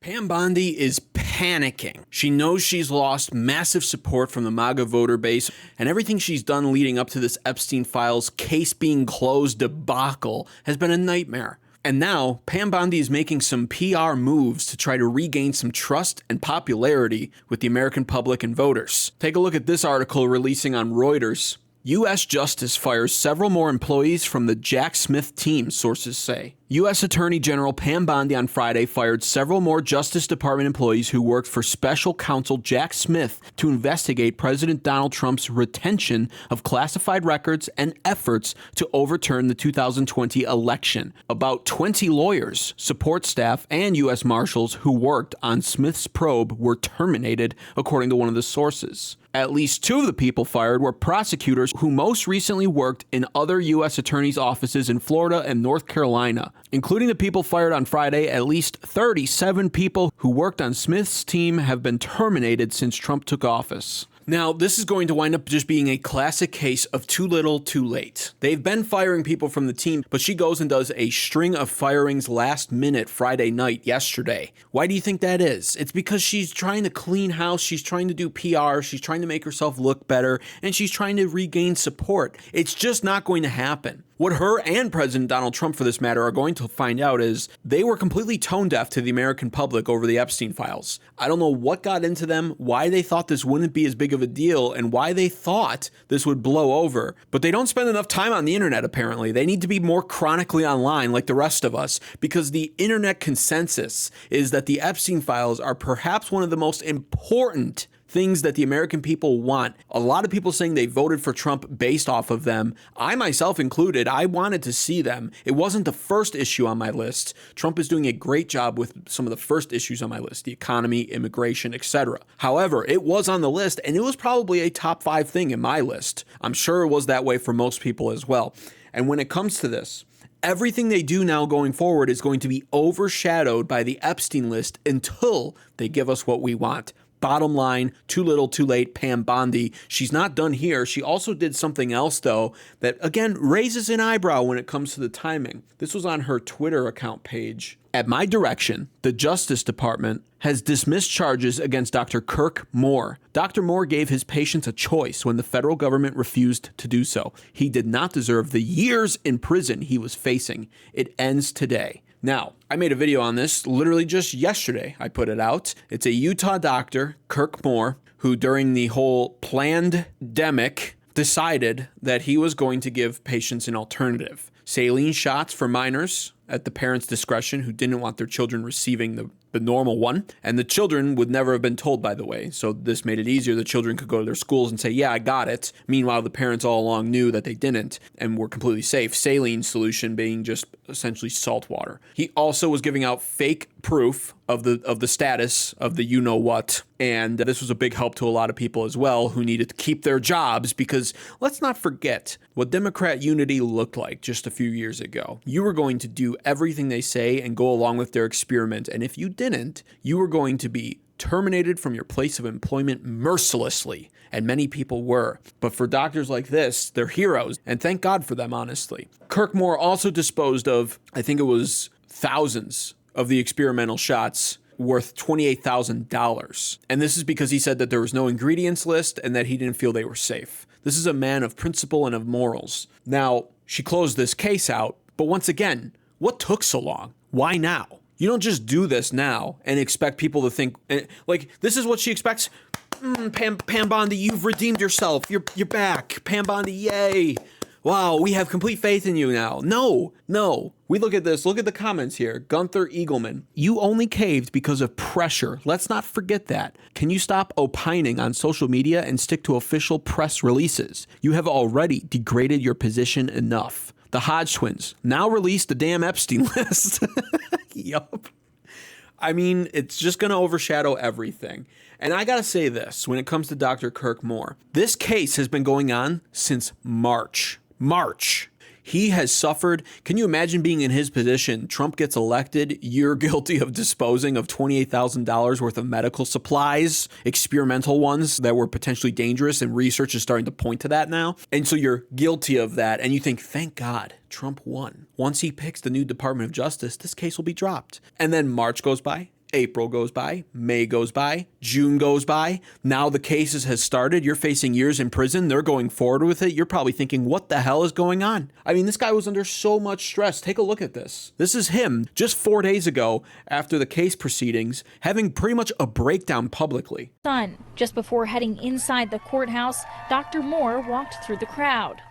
Pam Bondi is panicking. She knows she's lost massive support from the MAGA voter base, and everything she's done leading up to this Epstein Files case being closed debacle has been a nightmare. And now, Pam Bondi is making some PR moves to try to regain some trust and popularity with the American public and voters. Take a look at this article releasing on Reuters. U.S. Justice fires several more employees from the Jack Smith team, sources say. U.S. Attorney General Pam Bondi on Friday fired several more Justice Department employees who worked for Special Counsel Jack Smith to investigate President Donald Trump's retention of classified records and efforts to overturn the 2020 election. About 20 lawyers, support staff, and U.S. Marshals who worked on Smith's probe were terminated, according to one of the sources. At least two of the people fired were prosecutors who most recently worked in other U.S. attorneys' offices in Florida and North Carolina. Including the people fired on Friday, at least 37 people who worked on Smith's team have been terminated since Trump took office. Now, this is going to wind up just being a classic case of too little, too late. They've been firing people from the team, but she goes and does a string of firings last minute Friday night yesterday. Why do you think that is? It's because she's trying to clean house, she's trying to do PR, she's trying to make herself look better, and she's trying to regain support. It's just not going to happen. What her and President Donald Trump, for this matter, are going to find out is they were completely tone deaf to the American public over the Epstein Files. I don't know what got into them, why they thought this wouldn't be as big of a deal, and why they thought this would blow over. But they don't spend enough time on the internet, apparently. They need to be more chronically online like the rest of us, because the internet consensus is that the Epstein Files are perhaps one of the most important things that the American people want. A lot of people saying they voted for Trump based off of them. I myself included, I wanted to see them. It wasn't the first issue on my list. Trump is doing a great job with some of the first issues on my list, the economy, immigration, etc. However, it was on the list, and it was probably a top 5 thing in my list. I'm sure it was that way for most people as well. And when it comes to this, everything they do now going forward is going to be overshadowed by the Epstein list until they give us what we want. Bottom line, too little, too late, Pam Bondi. She's not done here. She also did something else, though, that, again, raises an eyebrow when it comes to the timing. This was on her Twitter account page. At my direction, the Justice Department has dismissed charges against Dr. Kirk Moore. Dr. Moore gave his patients a choice when the federal government refused to do so. He did not deserve the years in prison he was facing. It ends today. Now, I made a video on this literally just yesterday. I put it out. It's a Utah doctor, Kirk Moore, who during the whole plandemic decided that he was going to give patients an alternative. Saline shots for minors at the parents' discretion who didn't want their children receiving the normal one. And the children would never have been told, by the way. So this made it easier. The children could go to their schools and say, yeah, I got it. Meanwhile, the parents all along knew that they didn't and were completely safe. Saline solution being just essentially salt water. He also was giving out fake proof of the status of the you-know-what. And this was a big help to a lot of people as well who needed to keep their jobs, because let's not forget what Democrat unity looked like just a few years ago. You were going to do everything they say and go along with their experiment. And if you didn't, you were going to be terminated from your place of employment mercilessly. And many people were. But for doctors like this, they're heroes. And thank God for them, honestly. Kirk Moore also disposed of, I think it was thousands of the experimental shots worth $28,000. And this is because he said that there was no ingredients list and that he didn't feel they were safe. This is a man of principle and of morals. Now, she closed this case out, but once again, what took so long? Why now? You don't just do this now and expect people to think, like, this is what she expects. Pam Bondi, you've redeemed yourself. You're back. Pam Bondi, yay. Wow, we have complete faith in you now. No. We look at this. Look at the comments here. Gunther Eagleman, you only caved because of pressure. Let's not forget that. Can you stop opining on social media and stick to official press releases? You have already degraded your position enough. The Hodge twins now release the damn Epstein list. Yup. I mean, it's just going to overshadow everything. And I got to say this, when it comes to Dr. Kirk Moore, this case has been going on since March. He has suffered. Can you imagine being in his position? Trump gets elected. You're guilty of disposing of $28,000 worth of medical supplies, experimental ones that were potentially dangerous, and research is starting to point to that now. And so you're guilty of that. And you think, thank God Trump won. Once he picks the new Department of Justice, this case will be dropped. And then March goes by, April goes by, May goes by, June goes by. Now the cases has started. You're facing years in prison. They're going forward with it. You're probably thinking, what the hell is going on? I mean, this guy was under so much stress. Take a look at this. This is him just 4 days ago after the case proceedings, having pretty much a breakdown publicly. Just before heading inside the courthouse, Dr. Moore walked through the crowd.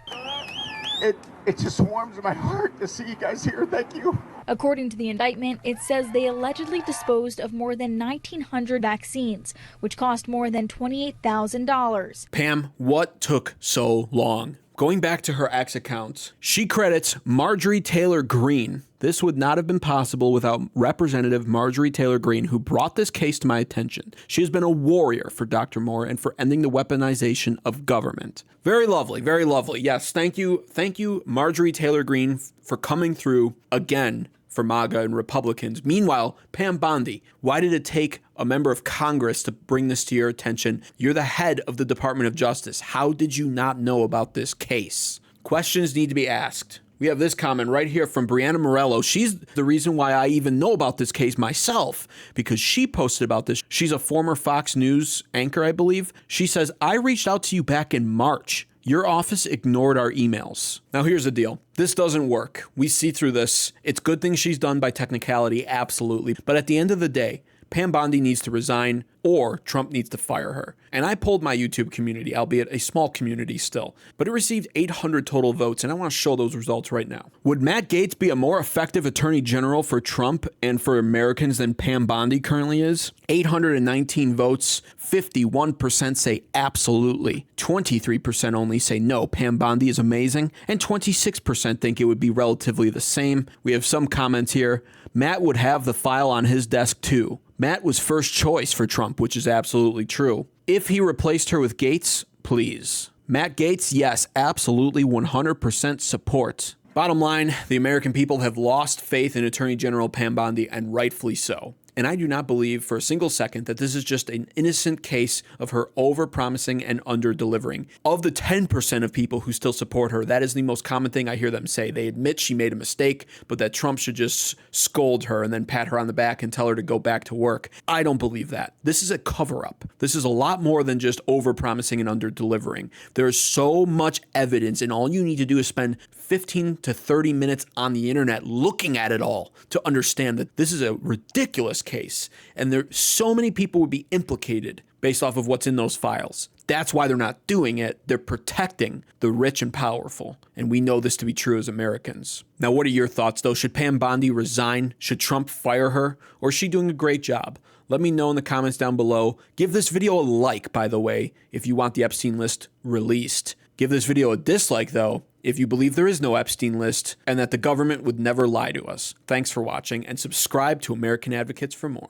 It just warms my heart to see you guys here. Thank you. According to the indictment, it says they allegedly disposed of more than 1,900 vaccines, which cost more than $28,000. Pam, what took so long? Going back to her X accounts, she credits Marjorie Taylor Greene. This would not have been possible without Representative Marjorie Taylor Greene, who brought this case to my attention. She has been a warrior for Dr. Moore and for ending the weaponization of government. Very lovely, very lovely. Yes, thank you, Marjorie Taylor Greene, for coming through again for MAGA and Republicans. Meanwhile, Pam Bondi, why did it take a member of Congress to bring this to your attention? You're the head of the Department of Justice. How did you not know about this case? Questions need to be asked. We have this comment right here from Brianna Morello. She's the reason why I even know about this case myself, because she posted about this. She's a former Fox News anchor, I believe. She says, I reached out to you back in March. Your office ignored our emails. Now, here's the deal. This doesn't work. We see through this. It's good things she's done by technicality, absolutely. But at the end of the day, Pam Bondi needs to resign or Trump needs to fire her. And I polled my YouTube community, albeit a small community still, but it received 800 total votes, and I want to show those results right now. Would Matt Gaetz be a more effective attorney general for Trump and for Americans than Pam Bondi currently is? 819 votes, 51% say absolutely, 23% only say no, Pam Bondi is amazing, and 26% think it would be relatively the same. We have some comments here. Matt would have the file on his desk too. Matt was first choice for Trump, which is absolutely true. If he replaced her with Gaetz, please. Matt Gaetz, yes, absolutely 100% support. Bottom line, the American people have lost faith in Attorney General Pam Bondi, and rightfully so. And I do not believe for a single second that this is just an innocent case of her over-promising and under-delivering. Of the 10% of people who still support her, that is the most common thing I hear them say. They admit she made a mistake, but that Trump should just scold her and then pat her on the back and tell her to go back to work. I don't believe that. This is a cover-up. This is a lot more than just over-promising and under-delivering. There is so much evidence, and all you need to do is spend 15 to 30 minutes on the internet looking at it all to understand that this is a ridiculous case, and there so many people would be implicated based off of what's in those files. That's why they're not doing it. They're protecting the rich and powerful, and we know this to be true as Americans. Now, what are your thoughts, though? Should Pam Bondi resign? Should Trump fire her? Or is she doing a great job? Let me know in the comments down below. Give this video a like, by the way, if you want the Epstein list released. Give this video a dislike, though, if you believe there is no Epstein list and that the government would never lie to us. Thanks for watching, and subscribe to American Advocates for more.